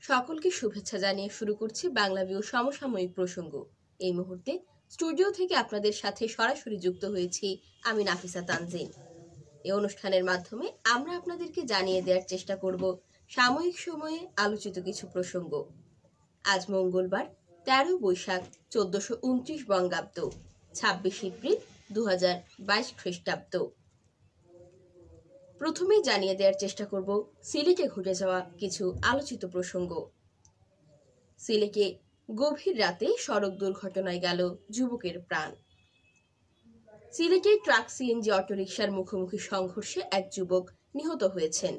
সকলকে শুভেচ্ছা জানিয়ে শুরু করছি বাংলা ভিউ সমসাময়িক প্রসঙ্গ। এই মুহূর্তে স্টুডিও থেকে আপনাদের সাথে সরাসরি যুক্ত হয়েছি আমি নাফিসা তানজিন। এই অনুষ্ঠানের মাধ্যমে আমরা আপনাদেরকে জানিয়ে দেওয়ার চেষ্টা করব সাময়িক সময়ে আলোচিত কিছু প্রসঙ্গ। আজ মঙ্গলবার 13 বৈশাখ 1429 বঙ্গাব্দ, 26 এপ্রিল 2022 খ্রিস্টাব্দ। প্রথমেই জানিয়ে দেওয়ার চেষ্টা করব সিলেটে ঘটে যাওয়া কিছু আলোচিত প্রসঙ্গ। সিলেটে গভীর রাতে সড়ক দুর্ঘটনায় গেল যুবকের প্রাণ। সিলেটে ট্রাক সিএনজি অটোরিকশার মুখোমুখি সংঘর্ষে এক যুবক নিহত হয়েছেন।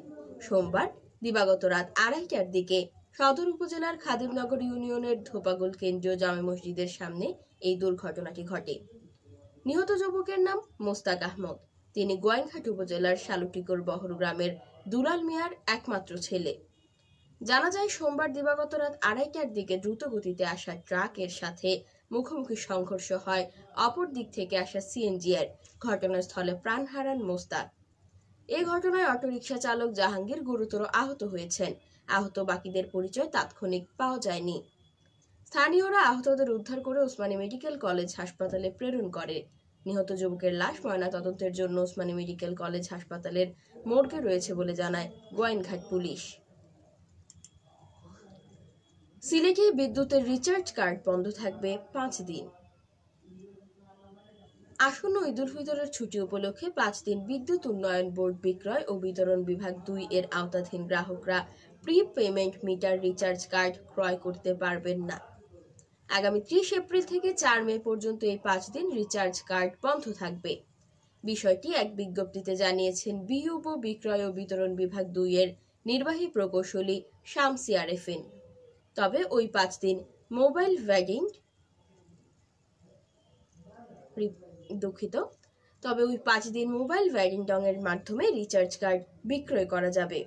সোমবার দিবাগত রাত 2:30টার দিকে সদর উপজেলার খাদিমনগর ইউনিয়নের ধোপাগুল কেন্দ্রীয় জামে মসজিদের সামনে এই দুর্ঘটনাটি ঘটে। নিহত যুবকের নাম মোস্তাক আহমদ। তিনি গোয়াইনঘাট উপজেলার শালুটিকর বহর গ্রামের দুলাল মিয়ার একমাত্র ছেলে। জানা যায়, সোমবার দিবাগত রাত 2:30টার দিকে দ্রুত গতিতে আসা ট্রাকের সাথে মুখোমুখি সংঘর্ষ হয় অপর দিক থেকে আসা সিএনজি এর। ঘটনাস্থলে প্রাণ হারান মোস্তাক। এই ঘটনায় অটোরিকশা চালক জাহাঙ্গীর গুরুতর আহত হয়েছেন। আহত বাকিদের পরিচয় তাৎক্ষণিক পাওয়া যায়নি। স্থানীয়রা আহতদের উদ্ধার করে ওসমানী মেডিকেল কলেজ হাসপাতালে প্রেরণ করে। নিহত যুবকের লাশ ময়নাতদন্তের জন্য ওসমানী মেডিকেল কলেজ হাসপাতালের মর্গে রয়েছে বলে জানায় গোয়াইনঘাট পুলিশ। সিলেটে বিদ্যুতের রিচার্জ কার্ড বন্ধ থাকবে 5 দিন। আসন্ন ঈদুল ফিতরের ছুটি উপলক্ষে 5 দিন বিদ্যুৎ উন্নয়ন বোর্ড বিক্রয় ও বিতরণ বিভাগ 2 এর আওতাধীন গ্রাহকরা prepayment meter recharge card ক্রয় করতে পারবেন না। আগামী 30 এপ্রিল থেকে 4 মে পর্যন্ত এই 5 দিন রিচার্জ কার্ড বন্ধ থাকবে। বিষয়টি এক বিজ্ঞপ্তিতে জানিয়েছেন বিউব বিক্রয় ও বিতরণ বিভাগ 2 এর নির্বাহী প্রকৌশলী শামসী আরেফিন। তবে ওই 5 দিন মোবাইল ভ্যারিয়েন্ট এর মাধ্যমে রিচার্জ কার্ড বিক্রয় করা যাবে।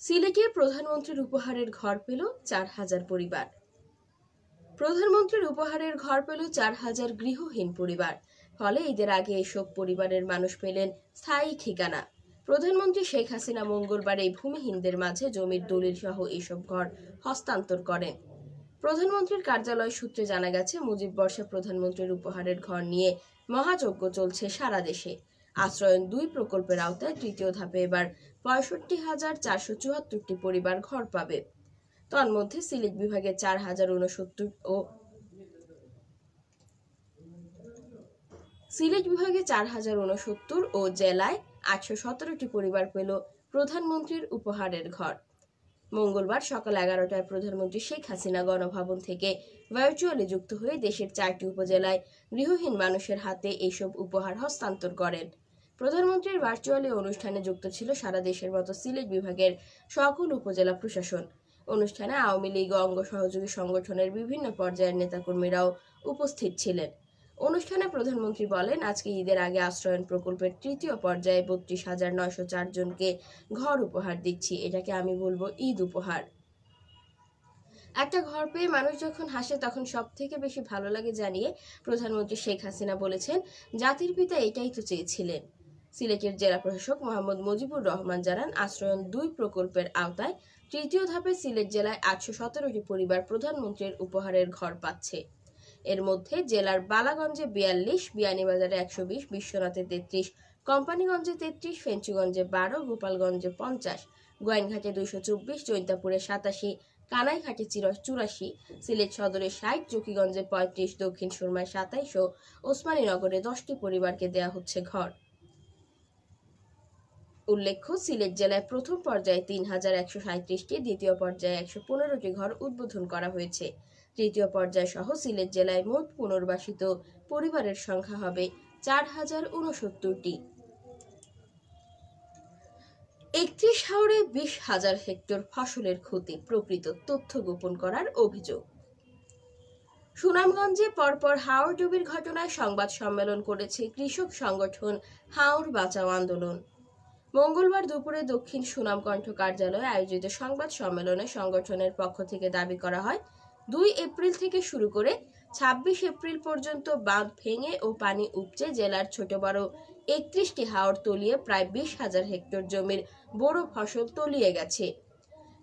সিলেটে প্রধানমন্ত্রীর উপহারের ঘর পেল 4000 পরিবার। প্রধানমন্ত্রীর উপহারের ঘর পেল 4000 গৃহহীন পরিবার। ফলে ঈদের আগে এসব পরিবারের মানুষ পেলেন স্থায়ী ঠিকানা। প্রধানমন্ত্রী শেখ হাসিনা মঙ্গলবার এই ভূমিহীনদের মাঝে জমির দলিল সহ এসব ঘর হস্তান্তর করেন। প্রধানমন্ত্রীর কার্যালয় সূত্রে জানা গেছে, মুজিব বর্ষে প্রধানমন্ত্রীর উপহারের ঘর নিয়ে মহাযজ্ঞ চলছে সারা দেশে। আশ্রয়ন 2 প্রকল্পের আওতায় তৃতীয় ধাপে এবার 65,474টি পরিবার ঘর পাবে। তন্মধ্যে সিলেট বিভাগে 4069 ও জেলায় 817টি পরিবার পেল প্রধানমন্ত্রীর উপহারের ঘর। মঙ্গলবার সকাল 11টায় প্রধানমন্ত্রী শেখ হাসিনা গণভবন থেকে ভার্চুয়ালি যুক্ত হয়ে দেশের 4টি উপজেলায় গৃহহীন মানুষের হাতে এইসব উপহার হস্তান্তর করেন। প্রধানমন্ত্রীর ভার্চুয়ালি অনুষ্ঠানে যুক্ত ছিল সারা দেশের মতো সিলেট বিভাগের সকল উপজেলা প্রশাসন। অনুষ্ঠানে আওয়ামী লীগ ও অঙ্গ সহযোগী সংগঠনের বিভিন্ন পর্যায়ের নেতাকর্মীরাও উপস্থিত ছিলেন। অনুষ্ঠানে প্রধানমন্ত্রী বলেন, আজকে ঈদের আগে আশ্রয়ন প্রকল্পের তৃতীয় পর্যায়ে 32,904 জনকে ঘর উপহার দিচ্ছি। এটাকে আমি বলবো ঈদ উপহার। একটা ঘর পেয়ে মানুষ যখন হাসে তখন সব থেকে বেশি ভালো লাগে জানিয়ে প্রধানমন্ত্রী শেখ হাসিনা বলেছেন, জাতির পিতা এটাই তো চেয়েছিলেন। সিলেটের জেলা প্রশাসক মোহাম্মদ মুজিবুর রহমান জানান, আশ্রয়ন 2 প্রকল্পের আওতায় তৃতীয় ধাপে সিলেট জেলায় 817টি পরিবার প্রধানমন্ত্রীর উপহারের ঘর পাচ্ছে। এর মধ্যে জেলার বালাগঞ্জে 42, বিয়ানীবাজারে 120, বিশ্বনাথে 33, কোম্পানীগঞ্জে 33, ফেঞ্চুগঞ্জে 12, গোপালগঞ্জে 50, গোয়াইনঘাটে 224, জৈন্তাপুরে 87, কানাইঘাটে 84, সিলেট সদরে 60, জকিগঞ্জে 35, দক্ষিণ সুরমায় 27 ও ওসমানীনগরে 10টি পরিবারকে দেয়া হচ্ছে ঘর। উল্লেখ্য, সিলেট জেলায় প্রথম পর্যায়ে 3137টি, দ্বিতীয় পর্যায়ে 115টি ঘর উদ্বোধন করা হয়েছে। তৃতীয় পর্যায় সহ সিলেট জেলায় মোট পুনর্বাসিত পরিবারের সংখ্যা হবে 4069টি। 31 হাওরে 20,000 হেক্টর ফসলের ক্ষতি, প্রকৃত তথ্য গোপন করার অভিযোগ। সুনামগঞ্জে পরপর হাওর ডুবির ঘটনায় সংবাদ সম্মেলন করেছে কৃষক সংগঠন হাওর বাঁচাও আন্দোলন। মঙ্গলবার দুপুরে দক্ষিণ সুনামকণ্ঠ কার্যালয়ে আয়োজিত সংবাদ সম্মেলনে সংগঠনের পক্ষ থেকে দাবি করা হয়, 2 এপ্রিল থেকে শুরু করে 26 এপ্রিল পর্যন্ত বাঁধ ভেঙে ও পানি উপচে জেলার ছোট বড় 31টি হাওর তলিয়ে প্রায় 20,000 হেক্টর জমির বড় ফসল তলিয়ে গেছে।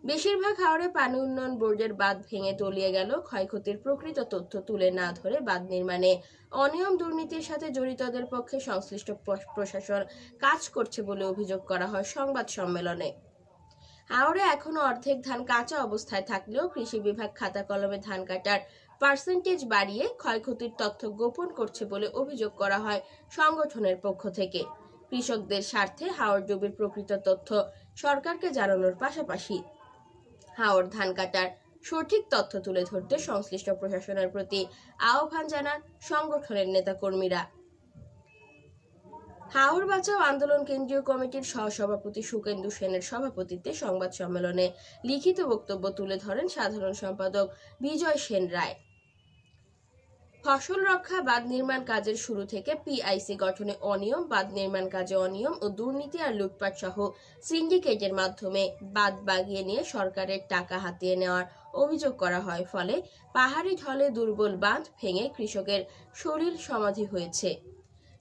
বেশিরভাগ হাওরে পানি উন্নয়ন বোর্ডের বাঁধ ভেঙে তলিয়ে গেল। ক্ষয়ক্ষতির প্রকৃত তথ্য তুলে না ধরে বাঁধ নির্মাণে অনিয়ম দুর্নীতির সাথে জড়িতদের পক্ষে সংশ্লিষ্ট প্রশাসন কাজ করছে বলে অভিযোগ করা হয় সংবাদ সম্মেলনে। হাওরে এখনো অর্ধেক ধান কাঁচা অবস্থায় থাকলেও কৃষি বিভাগ খাতা কলমে ধান কাটার পার্সেন্টেজ বাড়িয়ে ক্ষয়ক্ষতির তথ্য গোপন করছে বলে অভিযোগ করা হয় সংগঠনের পক্ষ থেকে। কৃষকদের স্বার্থে হাওর ডুবির প্রকৃত তথ্য সরকারকে জানানোর পাশাপাশি হাওর ধান কাটার সঠিক তথ্য তুলে ধরতে সংশ্লিষ্ট প্রশাসনের প্রতি আহ্বান জানান সংগঠনের নেতাকর্মীরা। হাওর বাঁচাও আন্দোলন কেন্দ্রীয় কমিটির সহসভাপতি সুকেন্দু সেনের সভাপতিত্বে সংবাদ সম্মেলনে লিখিত বক্তব্য তুলে ধরেন সাধারণ সম্পাদক বিজয় সেন রায়। ফসল রক্ষা, বাঁধ নির্মাণ কাজের শুরু থেকে পিআইসি গঠনে অনিয়ম, বাঁধ নির্মাণ কাজে অনিয়ম ও দুর্নীতি আর লুটপাট সহ সিন্ডিকেটের মাধ্যমে বাঁধ বাগিয়ে নিয়ে সরকারের টাকা হাতিয়ে নেওয়ার অভিযোগ করা হয়। ফলে পাহাড়ি ঢলে দুর্বল বাঁধ ভেঙে কৃষকের শরীর সমাধি হয়েছে।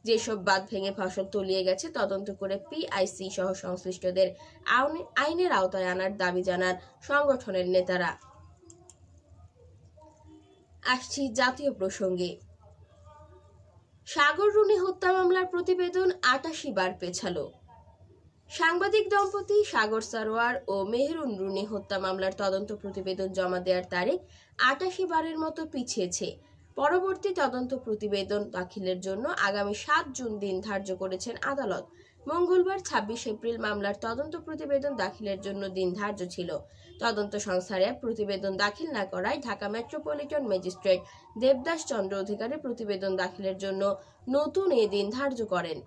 যেসব বাঁধ ভেঙে ফসল তলিয়ে গেছে তদন্ত করে পিআইসি সহ সংশ্লিষ্টদের আইনের আওতায় আনার দাবি জানান সংগঠনের নেতারা। আসছি জাতীয় প্রসঙ্গে। সাগর রুনি হত্যা মামলার প্রতিবেদন 88 বার পেছালো। সাংবাদিক দম্পতি সাগর সারোয়ার ও মেহরুন রুনি হত্যা মামলার তদন্ত প্রতিবেদন জমা দেওয়ার তারিখ 88 বারের মতো পিছিয়েছে। পরবর্তী তদন্ত প্রতিবেদন দাখিলের জন্য আগামী 7 জুন দিন ধার্য করেছেন আদালত। মঙ্গলবার 26 এপ্রিল মামলার তদন্ত প্রতিবেদন দাখিলের জন্য দিন ধার্য ছিল। তদন্ত সংস্থার প্রতিবেদন দাখিল না করায় ঢাকা মেট্রোপলিটন ম্যাজিস্ট্রেট দেবদাস চন্দ্র অধিকারী প্রতিবেদন দাখিলের জন্য নতুন এ দিন ধার্য করেন।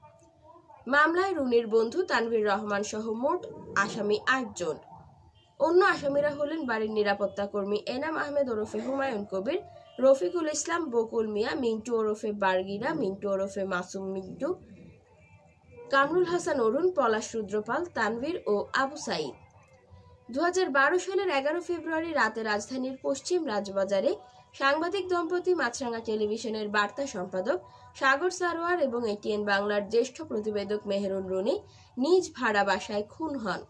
মামলায় রুনির বন্ধু তানভীর রহমান সহ মোট আসামি 8 জন। অন্য আসামিরা হলেন বাড়ির নিরাপত্তা কর্মী এনাম আহমেদ ওরফে হুমায়ুন কবির, রফিকুল ইসলাম, বকুল মিয়া, মিন্টু ওরফে বারগিরা, মিন্টু ওরফে মাসুম মিন্টু, কামরুল হাসান অরুণ, পলাশ রুদ্রপাল, তানভীর ও আবু সাইদ। 2012 সালের 11 ফেব্রুয়ারি রাতে রাজধানীর পশ্চিম রাজবাজারে সাংবাদিক দম্পতি, মাছরাঙা টেলিভিশনের বার্তা সম্পাদক সাগর সারোয়ার এবং এটিএন বাংলার জ্যেষ্ঠ প্রতিবেদক মেহরুন রুনি নিজ ভাড়া বাসায় খুন হন।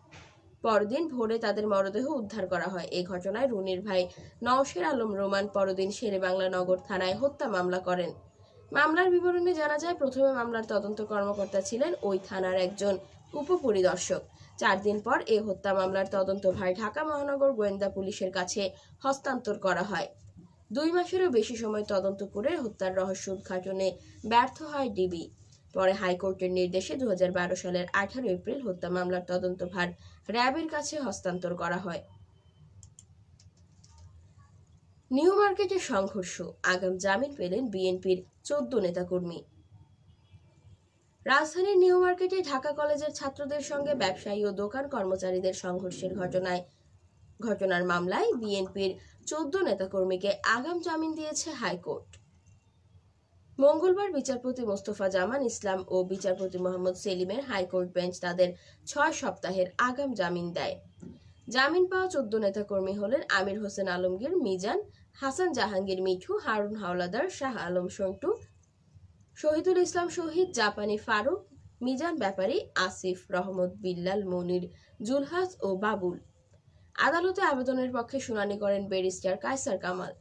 পরদিন ভোরে তাদের মরদেহ উদ্ধার করা হয়। এই ঘটনায় রুনির ভাই নওশের আলম রোমান পরদিন শেরেবাংলা নগর থানায় হত্যা মামলা করেন। মামলার বিবরণে জানা যায়, প্রথমে মামলার তদন্ত কর্মকর্তা ছিলেন ওই থানার একজন উপপরিদর্শক। 4 দিন পর এই হত্যা মামলার তদন্তভার ঢাকা মহানগর গোয়েন্দা পুলিশের কাছে হস্তান্তর করা হয়। 2 মাসেরও বেশি সময় তদন্ত করে হত্যার রহস্য উদ্ঘাটনে ব্যর্থ হয় ডিবি। পরে হাইকোর্টের নির্দেশে 2012 সালের 18 এপ্রিল হত্যা মামলার তদন্তভার র্যাবের কাছে হস্তান্তর করা হয়। নিউ মার্কেটে সংঘর্ষ, আগাম জামিন পেলেন বিএনপির 14 নেতাকর্মী। রাজধানীর নিউ মার্কেটে ঢাকা কলেজের ছাত্রদের সঙ্গে ব্যবসায়ী ও দোকান কর্মচারীদের সংঘর্ষের ঘটনার মামলায় বিএনপির 14 নেতাকর্মীকে আগাম জামিন দিয়েছে হাইকোর্ট। মঙ্গলবার বিচারপতি মোস্তফা জামান ইসলাম ও বিচারপতি মোহাম্মদ সেলিমের হাইকোর্ট বেঞ্চ তাদের 6 সপ্তাহের আগাম জামিন দেয়। জামিন পাওয়া 14 নেতাকর্মী হলেন আমির হোসেন আলমগীর মিজান, হাসান জাহাঙ্গীর মিঠু, হারুন হাওলাদার, শাহ আলম সন্টু, শহীদুল ইসলাম শহীদ, জাপানি ফারুক, মিজান ব্যাপারী, আসিফ, রহমত, বিল্লাল, মনির, জুলহাস ও বাবুল। আদালতে আবেদনের পক্ষে শুনানি করেন ব্যারিস্টার কায়সার কামাল।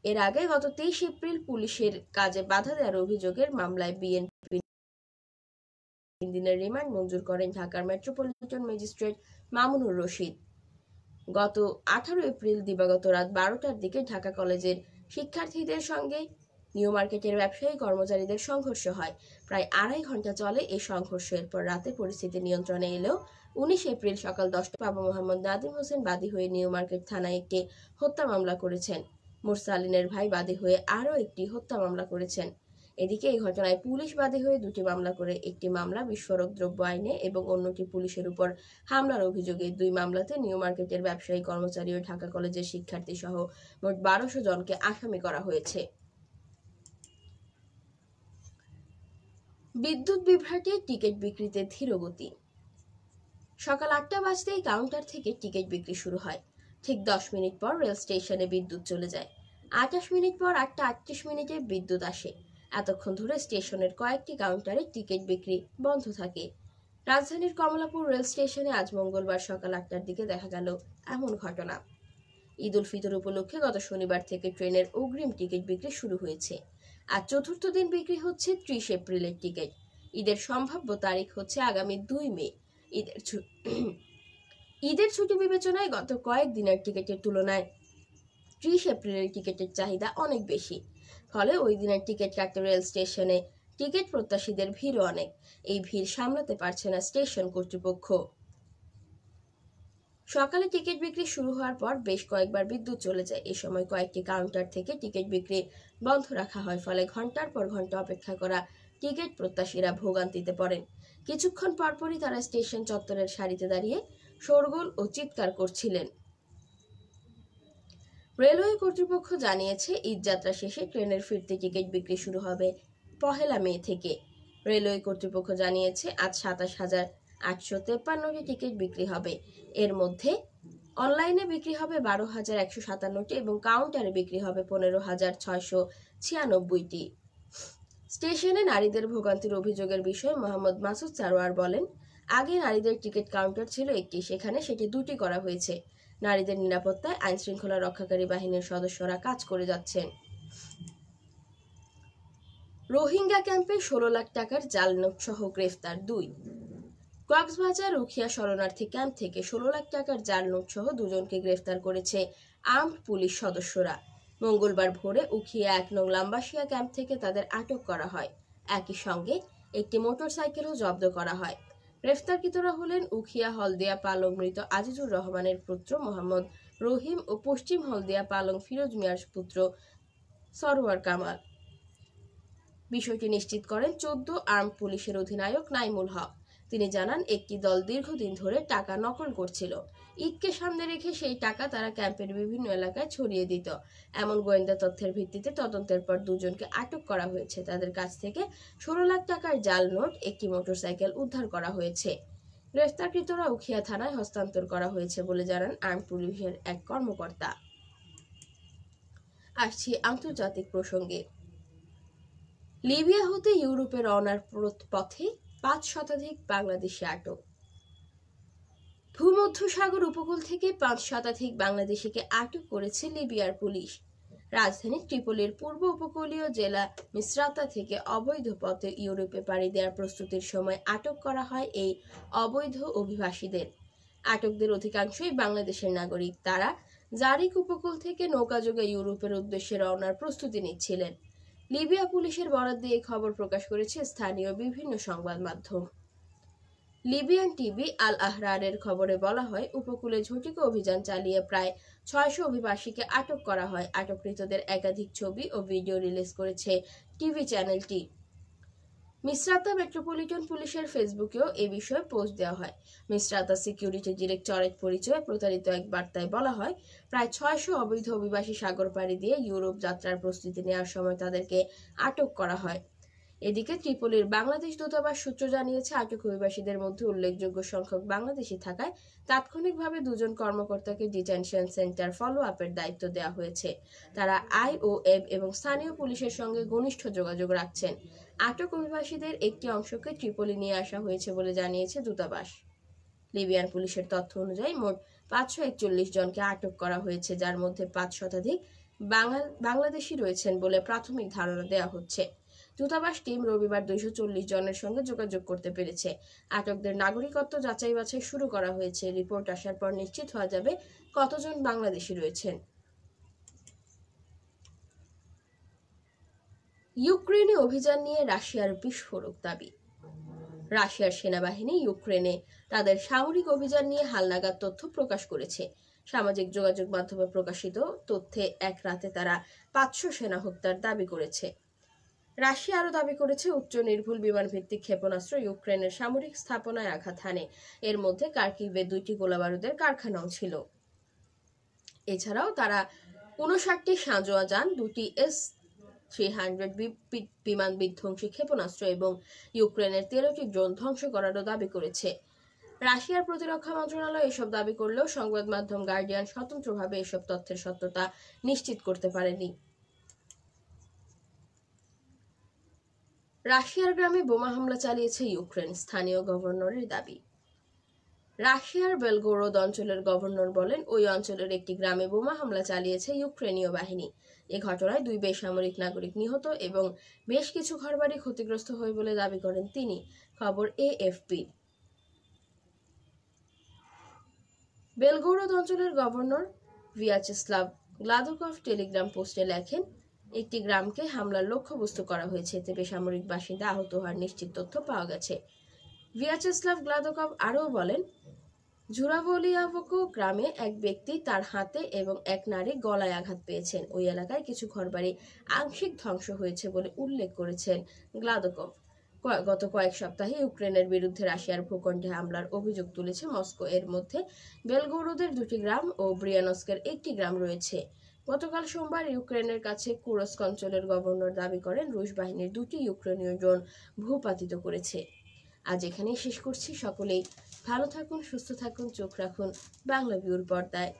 এর আগে গত 23 এপ্রিল পুলিশের কাজে বাধা দেওয়ার অভিযোগের মামলায় বিএনপি 3 দিনের রিমান্ড মঞ্জুর করেন ঢাকার মেট্রোপলিটন ম্যাজিস্ট্রেট মামুনুর রশিদ। গত 18 এপ্রিল দিবাগত রাত 12টার দিকে ঢাকা কলেজের শিক্ষার্থীদের সঙ্গে নিউ মার্কেটের ব্যবসায়ী কর্মচারীদের সংঘর্ষ হয়। প্রায় 2.5 ঘন্টা চলে এই সংঘর্ষ। এরপর রাতে পরিস্থিতি নিয়ন্ত্রণে এলেও 19 এপ্রিল সকাল 10টায় বাবা মোহাম্মদ নাদিম হোসেন বাদী হয়ে নিউ মার্কেট থানায় একটি হত্যা মামলা করেছেন। মুরসালিনের ভাই বাদী হয়ে আরও একটি হত্যা মামলা করেছেন। এদিকে এই ঘটনায় পুলিশ বাদী হয়ে 2টি মামলা করে, একটি মামলা বিস্ফোরক দ্রব্য আইনে এবং অন্যটি পুলিশের উপর হামলার অভিযোগে। 2 মামলাতে নিউ মার্কেটের ব্যবসায়ী কর্মচারী ও ঢাকা কলেজের শিক্ষার্থী সহ মোট 1200 জনকে আসামি করা হয়েছে। বিদ্যুৎ বিভ্রাটে টিকিট বিক্রিতে ধীরগতি। সকাল 8টা বাজতেই কাউন্টার থেকে টিকিট বিক্রি শুরু হয়। ঠিক 10 মিনিট পর রেল স্টেশনে বিদ্যুৎ চলে যায়। 28 মিনিট পর 8:38 বিদ্যুৎ আসে। এতক্ষণ ধরে স্টেশনের কয়েকটি কাউন্টারে টিকিট বিক্রি বন্ধ থাকে। রাজধানীর কমলাপুর রেল স্টেশনে আজ মঙ্গলবার সকাল 8টার দিকে দেখা গেল এমন ঘটনা। ঈদ উল ফিতর উপলক্ষে গত শনিবার থেকে ট্রেনের অগ্রিম টিকিট বিক্রি শুরু হয়েছে। আজ চতুর্থ দিন বিক্রি হচ্ছে 30 এপ্রিলের টিকিট। ঈদের সম্ভাব্য তারিখ হচ্ছে আগামী 2 মে। ঈদের ছুটি বিবেচনায় গত কয়েকদিনের টিকিটের তুলনায় 30 এপ্রিলের টিকিটের চাহিদা অনেক বেশি। ফলে ওই দিনের টিকিট কাটতে রেল স্টেশনে টিকিট প্রত্যাশীদের ভিড়ও অনেক। এই ভিড় সামলাতে পারছে না স্টেশন কর্তৃপক্ষ। সকালে টিকিট বিক্রি শুরু হওয়ার পর বেশ কয়েকবার বিদ্যুৎ চলে যায়। এ সময় কয়েকটি কাউন্টার থেকে টিকিট বিক্রি বন্ধ রাখা হয়। ফলে ঘন্টার পর ঘন্টা অপেক্ষা করা টিকিট প্রত্যাশীরা ভোগান্তিতে পড়েন। কিছুক্ষণ পরপরই তারা স্টেশন চত্বরের সারিতে দাঁড়িয়ে শোরগোল ও চিৎকার করছিলেন। রেলওয়ে কর্তৃপক্ষ জানিয়েছে, ঈদ যাত্রা শেষে ট্রেনের ফিরতি টিকিট বিক্রি শুরু হবে 1 মে থেকে। রেলওয়ে কর্তৃপক্ষ জানিয়েছে, আজ 27,853টি টিকিট বিক্রি হবে। এর মধ্যে অনলাইনে বিক্রি হবে 12,157টি এবং কাউন্টারে বিক্রি হবে 15,696টি। স্টেশনে নারীদের ভোগান্তির অভিযোগের বিষয়ে মোহাম্মদ মাসুদ সারোয়ার বলেন, আগে নারীদের টিকিট কাউন্টার ছিল একটি, সেখানে সেটি 2টি করা হয়েছে। নারীদের নিরাপত্তায় আইন শৃঙ্খলা রক্ষাকারী বাহিনীর সদস্যরা কাজ করে যাচ্ছেন। রোহিঙ্গা ক্যাম্পে 16 লাখ টাকার জাল নোট সহ গ্রেফতার 2। কক্সবাজার উখিয়া শরণার্থী ক্যাম্প থেকে 16 লাখ টাকার জাল নোট সহ 2 জনকে গ্রেফতার করেছে আর্মড পুলিশ সদস্যরা। মঙ্গলবার ভোরে উখিয়া 1 নং লাম্বাসিয়া ক্যাম্প থেকে তাদের আটক করা হয়। একই সঙ্গে একটি মোটরসাইকেলও জব্দ করা হয়। গ্রেফতারকৃতরা হলেন উখিয়া হলদিয়া পালং মৃত আজিজুর রহমানের পুত্র মোহাম্মদ রহিম ও পশ্চিম হলদিয়া পালং ফিরোজ মিয়ার পুত্র সরওয়ার কামাল। বিষয়টি নিশ্চিত করেন 14 আর্ম পুলিশের অধিনায়ক নাইমুল হক। তিনি জানান, একটি দল দীর্ঘদিন ধরে টাকা নকল করছিল। ঈদকে সামনে রেখে সেই টাকা তারা ক্যাম্পের বিভিন্ন এলাকায় ছড়িয়ে দিত। এমন গোয়েন্দা তথ্যের ভিত্তিতে তদন্তের পর 2 জনকে আটক করা হয়েছে। তাদের কাছ থেকে 16 লাখ টাকার জাল নোট, একটি মোটরসাইকেল উদ্ধার করা হয়েছে। গ্রেফতারকৃতরা উখিয়া থানায় হস্তান্তর করা হয়েছে বলে জানান আর্ম পুলিশের এক কর্মকর্তা। আসছি আন্তর্জাতিক প্রসঙ্গে। লিবিয়া হতে ইউরোপে রওনার পথে 5 শতাধিক বাংলাদেশি আটক। ভূমধ্যসাগর উপকূল থেকে 5 শতাধিক বাংলাদেশিকে আটক করেছে লিবিয়ার পুলিশ। রাজধানী ট্রিপলির পূর্ব উপকূলীয় জেলা মিসরাতা থেকে অবৈধ পথে ইউরোপে পাড়ি দেওয়ার প্রস্তুতির সময় আটক করা হয় এই অবৈধ অভিবাসীদের। আটকদের অধিকাংশই বাংলাদেশের নাগরিক। তারা জারিক উপকূল থেকে নৌকাযোগে ইউরোপের উদ্দেশ্যে রওনার প্রস্তুতি নিচ্ছিলেন। লিবিয়া পুলিশের বরাত দিয়ে খবর প্রকাশ করেছে স্থানীয় বিভিন্ন সংবাদ মাধ্যম। লিবিয়ান টিভি আল আহরারের খবরে বলা হয়, উপকূলে ঝটিকা অভিযান চালিয়ে প্রায় 600 অভিবাসীকে আটক করা হয়। আটককৃতদের একাধিক ছবি ও ভিডিও রিলিজ করেছে টিভি চ্যানেলটি। মিসরাতা মেট্রোপলিটন পুলিশের ফেসবুকেও এ বিষয়ে পোস্ট দেওয়া হয়। মিসরাতা সিকিউরিটি ডিরেক্টরেট পরিচয়ে প্রতারিত এক বার্তায় বলা হয়, প্রায় 600 অবৈধ অভিবাসী সাগর পাড়ি দিয়ে ইউরোপ যাত্রার প্রস্তুতি নেওয়ার সময় তাদেরকে আটক করা হয়। এদিকে ত্রিপলির বাংলাদেশ দূতাবাস সূত্র জানিয়েছে, আটক অভিবাসীদের মধ্যে উল্লেখযোগ্য সংখ্যক বাংলাদেশি থাকায় তাৎক্ষণিকভাবে 2 জন কর্মকর্তাকে ডিটেনশন সেন্টার ফলো আপের দায়িত্ব দেওয়া হয়েছে। তারা IOM এবং স্থানীয় পুলিশের সঙ্গে ঘনিষ্ঠ যোগাযোগ রাখছেন। আটক অভিবাসীদের একটি অংশকে ট্রিপলি নিয়ে আসা হয়েছে বলে জানিয়েছে দূতাবাস। লিবিয়ান পুলিশের তথ্য অনুযায়ী মোট 541 জনকে আটক করা হয়েছে, যার মধ্যে 5 শতাধিক বাংলাদেশি রয়েছেন বলে প্রাথমিক ধারণা দেওয়া হচ্ছে। দূতাবাস টিম রবিবার 240 জনের সঙ্গে যোগাযোগ করতে পেরেছে। আটকদের নাগরিকত্ব যাচাই বাছাই শুরু করা হয়েছে। রিপোর্ট আসার পর নিশ্চিত হওয়া যাবে কতজন বাংলাদেশি রয়েছেন। ইউক্রেনে অভিযান নিয়ে রাশিয়ার বিস্ফোরক দাবি। রাশিয়ার সেনাবাহিনী ইউক্রেনে তাদের সামরিক অভিযান নিয়ে হালনাগাদ তথ্য প্রকাশ করেছে। সামাজিক যোগাযোগ মাধ্যমে প্রকাশিত তথ্যে এক রাতে তারা 500 সেনা হত্যার দাবি করেছে। রাশিয়া আরও দাবি করেছে, উচ্চ নির্ভুল বিমান ভিত্তিক ক্ষেপণাস্ত্র ইউক্রেনের সামরিক স্থাপনায় আঘাত হানে। এর মধ্যে কার্কিভে 2টি গোলাবারুদের কারখানাও ছিল। এছাড়াও তারা 59টি সাঁজোয়া যান, 2টি S-300 বিমান বিধ্বংসী ক্ষেপণাস্ত্র এবং ইউক্রেনের 13টি ড্রোন ধ্বংস করারও দাবি করেছে। রাশিয়ার প্রতিরক্ষা মন্ত্রণালয় এসব দাবি করলেও সংবাদ মাধ্যম গার্ডিয়ান স্বতন্ত্রভাবে এসব তথ্যের সত্যতা নিশ্চিত করতে পারেনি। রাশিয়ার গ্রামে বোমা হামলা চালিয়েছে ইউক্রেন, স্থানীয় গভর্নরের দাবি। রাশিয়ার বেলগোরোদ অঞ্চলের গভর্নর বলেন, ওই অঞ্চলের একটি গ্রামে বোমা হামলা চালিয়েছে ইউক্রেনীয় বাহিনী। এ ঘটনায় 2 বেসামরিক নাগরিক নিহত এবং বেশ কিছু ঘরবাড়ি ক্ষতিগ্রস্ত হয় বলে দাবি করেন তিনি। খবর এএফপি। বেলগোরোদ অঞ্চলের গভর্নর ভিয়াচেস্লাভ গ্লাদকভ টেলিগ্রাম পোস্টে লেখেন, একটি গ্রামকে হামলার লক্ষ্যবস্তু করা হয়েছে, এতে বেসামরিক বাসিন্দা আহত হওয়ার নিশ্চিত তথ্য পাওয়া গেছে। ভিয়াচেস্লাভ গ্লাদকভ আরও বলেন, জুরাভলিয়াভকো গ্রামে এক ব্যক্তি তার হাতে এবং এক নারী গলায় আঘাত পেয়েছেন। ওই এলাকায় কিছু ঘরবাড়ি আংশিক ধ্বংস হয়েছে বলে উল্লেখ করেছেন গ্লাদকভ। গত কয়েক সপ্তাহে ইউক্রেনের বিরুদ্ধে রাশিয়ার ভূখণ্ডে হামলার অভিযোগ তুলেছে মস্কো। এর মধ্যে বেলগোরোদের 2টি গ্রাম ও ব্রিয়ানস্কের একটি গ্রাম রয়েছে। গতকাল সোমবার ইউক্রেনের কাছে কুরস্ক অঞ্চলের গভর্নর দাবি করেন, রুশ বাহিনীর 2টি ইউক্রেনীয় ড্রোন ভূপাতিত করেছে। আজ এখানেই শেষ করছি। সকলেই ভালো থাকুন, সুস্থ থাকুন, চোখ রাখুন বাংলা ভিউর পর্দায়।